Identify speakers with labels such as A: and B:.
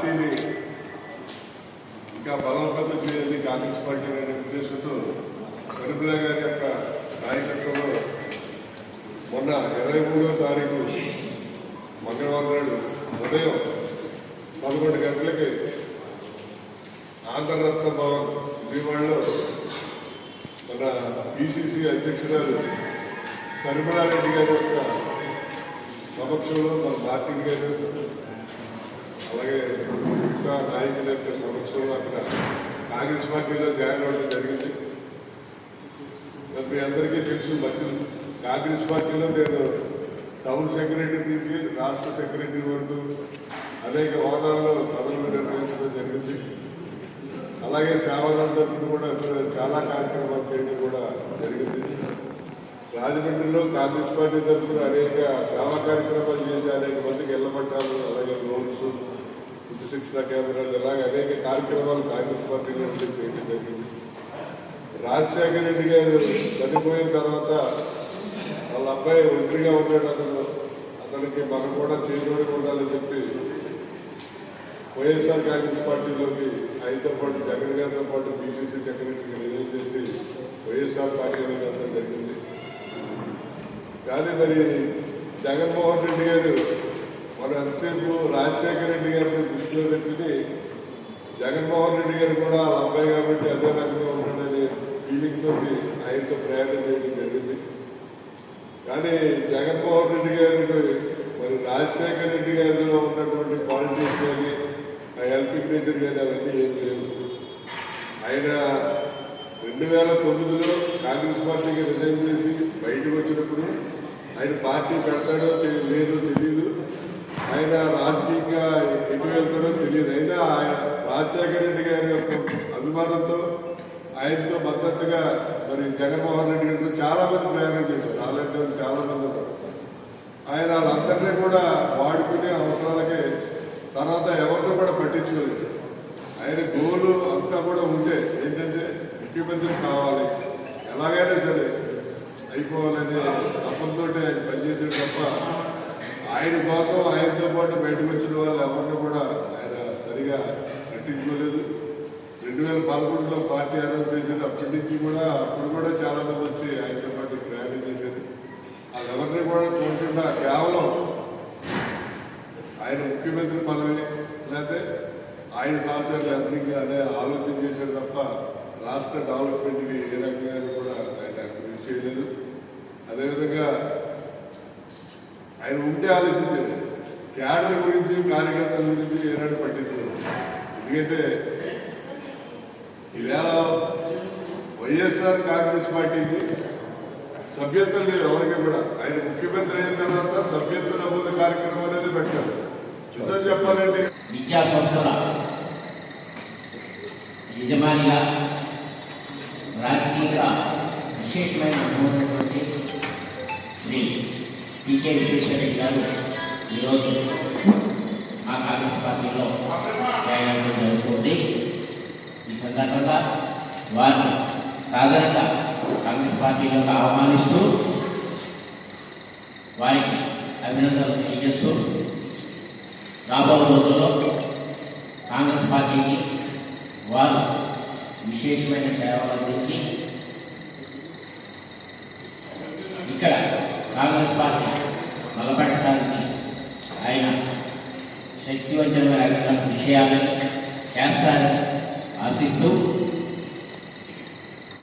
A: పార్టీని ఇంకా బలోపేతం చేయాలి కాంగ్రెస్ పార్టీ అనే ఉద్దేశంతో షర్మిల గారి యొక్క నాయకత్వంలో మొన్న 23వ తారీఖు మంగళవారం నాడు ఉదయం 11 గంటలకి ఆంధ్రరత్న భవన్ విజయవాడలో మన పిసిసి అధ్యక్షురాలు షర్మిలారెడ్డి గారి యొక్క సమక్షంలో మన మార్టిన్ గారు అలాగే మిగతా నాయకుల యొక్క సమక్షంలో అక్కడ కాంగ్రెస్ పార్టీలో జాయిన్ అవ్వడం జరిగింది. మీ అందరికీ తెలుసు, మధ్య కాంగ్రెస్ పార్టీలో నేను టౌన్ సెక్రటరీ నుంచి రాష్ట్ర సెక్రటరీ వరకు అనేక హోదాల్లో పదవులు నిర్వహించడం జరిగింది. అలాగే సేవలందరికీ కూడా చాలా కార్యక్రమాలు చేయడం కూడా జరిగింది. రాజమండ్రిలో కాంగ్రెస్ పార్టీ తరఫున అనేక సేవా కార్యక్రమాలు చేసి అనేక మందికి ఇళ్ల పట్టాలు, అలాగే లోన్స్, ఉచిత శిక్షణ కేంద్రాలు, ఇలాగే అనేక కార్యక్రమాలు కాంగ్రెస్ పార్టీలో చేయడం జరిగింది. రాజశేఖర రెడ్డి గారు చనిపోయిన తర్వాత వాళ్ళ అబ్బాయి ఒంటరిగా ఉన్నాడు. అతనికి మనం కూడా చేదోడుగా ఉండాలని చెప్పి వైఎస్ఆర్ కాంగ్రెస్ పార్టీలోకి ఆయనతో పాటు జగన్ గారితో పాటు పిసిసి సెక్రటరీగా రిజైన్ చేసి వైఎస్ఆర్ పార్టీలో వెళ్ళడం జరిగింది. కానీ మరి జగన్మోహన్ రెడ్డి గారు మన ఎంతసేపు రాజశేఖర రెడ్డి గారిని దృష్టిలో పెట్టుకుని జగన్మోహన్ రెడ్డి గారు కూడా వాళ్ళ అబ్బాయి కాబట్టి అదే రకంగా ఉన్నాడనే ఫీలింగ్ తోటి ఆయనతో ప్రయాణం చేయడం జరిగింది. కానీ జగన్మోహన్ రెడ్డి గారికి మరి రాజశేఖర రెడ్డి గారిలో ఉన్నటువంటి క్వాలిటీస్ కానీ ఆ హెల్పింగ్ నేచర్ కానీ అవన్నీ ఏం లేవు. ఆయన 2009లో కాంగ్రెస్ పార్టీకి రిజైన్ చేసి బయటకు వచ్చినప్పుడు ఆయన పార్టీ పెడతాడో లేదో తెలియదు, ఆయన రాజకీయంగా ఎటు వెళ్తాడో తెలియదు. అయినా ఆయన రాజశేఖర రెడ్డి గారి యొక్క అభిమానంతో ఆయనతో మద్దతుగా మరి జగన్మోహన్ రెడ్డి గారితో చాలా మంది ప్రయాణం చేశారు. అలాంటి వాళ్ళు చాలా మంది ఉన్నారు. ఆయన వాళ్ళందరినీ కూడా వాడుకునే అవసరాలకే తర్వాత ఎవరితో కూడా పట్టించుకోలేదు. ఆయన గోలు అంతా కూడా ఉంటే ఏంటంటే ముఖ్యమంత్రి కావాలి, ఎలాగైనా సరే అయిపోవాలని తప్పంతో ఆయన పనిచేసాడు తప్ప ఆయన కోసం ఆయనతో పాటు బయటకు వచ్చిన వాళ్ళు ఎవరిని కూడా ఆయన సరిగా పట్టించుకోలేదు. 2011లో పార్టీ అనౌన్స్ చేసేది అప్పటి నుంచి కూడా అప్పుడు కూడా చాలా మంది వచ్చి ఆయనతో పాటు ప్రయాణం చేసేది. అది ఎవరిని కూడా చూడకుండా కేవలం ఆయన ముఖ్యమంత్రి పదవి లేకపోతే ఆయన సహచరులు అందరికీ అనే ఆలోచన చేశారు తప్ప రాష్ట్ర డెవలప్మెంట్కి ఏ రకంగా కూడా ఆయన కృషి చేయలేదు. అదేవిధంగా ఆయన ఉంటే ఆలోచించేది క్యాడర్ గురించి, కార్యకర్తల గురించి ఏనాడు పట్టించారు. ఎందుకంటే ఈవేళ వైఎస్ఆర్ కాంగ్రెస్ పార్టీకి సభ్యత్వం లేదు ఎవరికి కూడా. ఆయన ముఖ్యమంత్రి అయిన తర్వాత సభ్యత్వ నమోదు కార్యక్రమం అనేది పెట్టారు. చిన్న చెప్పాలంటే
B: విద్యా సంస్థల యజమానిగా రాజకీయంగా విశేషమైన అనుభవం శ్రీ టీకే విశ్వేశ్వరరెడ్డి గారు ఈరోజు మా కాంగ్రెస్ పార్టీలో జాయిన్ అవ్వడం జరుగుతుంది. ఈ సందర్భంగా వారిని సాధారణంగా కాంగ్రెస్ పార్టీలోకి ఆహ్వానిస్తూ వారికి అభినందనలు తెలియజేస్తూ రాబో రోజుల్లో కాంగ్రెస్ పార్టీకి వారు విశేషమైన సేవలు అందించి ఇక్కడ కాంగ్రెస్ పార్టీ బలపడటానికి ఆయన శక్తివంతమైన కృషి చేయాలని చేస్తారని ఆశిస్తూ